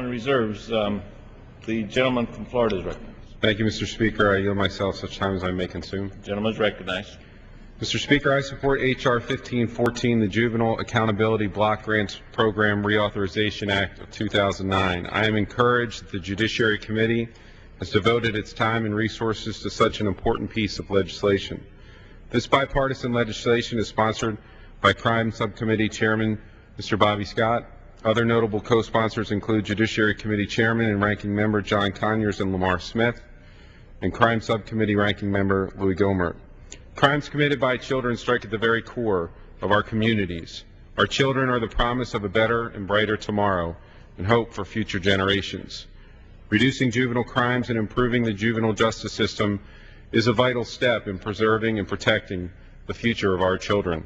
Reserves. The gentleman from Florida is recognized. Thank you, Mr. Speaker. I yield myself such time as I may consume. The gentleman is recognized. Mr. Speaker, I support H.R. 1514, the Juvenile Accountability Block Grants Program Reauthorization Act of 2009. I am encouraged that the Judiciary Committee has devoted its time and resources to such an important piece of legislation. This bipartisan legislation is sponsored by Crime Subcommittee Chairman Mr. Bobby Scott. Other notable co-sponsors include Judiciary Committee Chairman and Ranking Member John Conyers and Lamar Smith, and Crime Subcommittee Ranking Member Louis Gohmert. Crimes committed by children strike at the very core of our communities. Our children are the promise of a better and brighter tomorrow and hope for future generations. Reducing juvenile crimes and improving the juvenile justice system is a vital step in preserving and protecting the future of our children.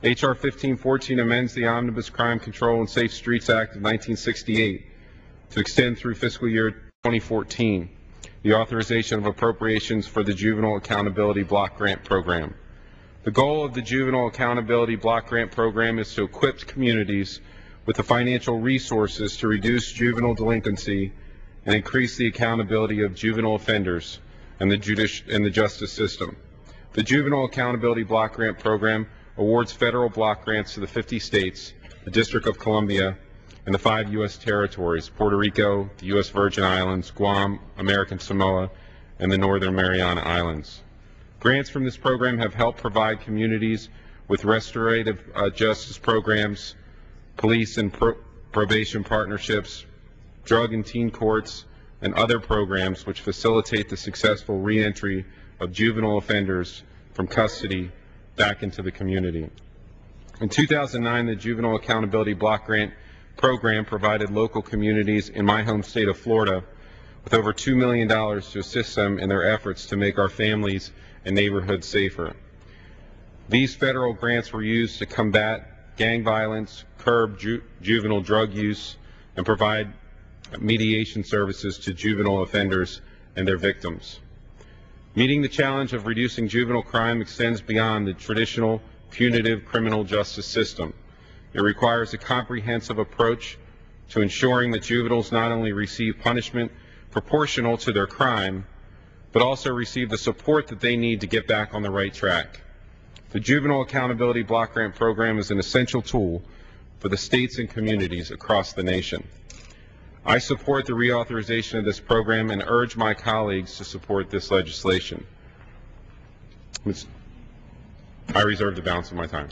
H.R. 1514 amends the Omnibus Crime Control and Safe Streets Act of 1968 to extend through fiscal year 2014 the authorization of appropriations for the Juvenile Accountability Block Grant Program. The goal of the Juvenile Accountability Block Grant Program is to equip communities with the financial resources to reduce juvenile delinquency and increase the accountability of juvenile offenders and the justice system. The Juvenile Accountability Block Grant Program awards federal block grants to the 50 states, the District of Columbia, and the 5 U.S. territories, Puerto Rico, the U.S. Virgin Islands, Guam, American Samoa, and the Northern Mariana Islands. Grants from this program have helped provide communities with restorative justice programs, police and probation partnerships, drug and teen courts, and other programs which facilitate the successful reentry of juvenile offenders from custody back into the community. In 2009, the Juvenile Accountability Block Grant Program provided local communities in my home state of Florida with over $2 million to assist them in their efforts to make our families and neighborhoods safer. These federal grants were used to combat gang violence, curb juvenile drug use, and provide mediation services to juvenile offenders and their victims. Meeting the challenge of reducing juvenile crime extends beyond the traditional punitive criminal justice system. It requires a comprehensive approach to ensuring that juveniles not only receive punishment proportional to their crime, but also receive the support that they need to get back on the right track. The Juvenile Accountability Block Grant Program is an essential tool for the states and communities across the nation. I support the reauthorization of this program and urge my colleagues to support this legislation. I reserve the balance of my time.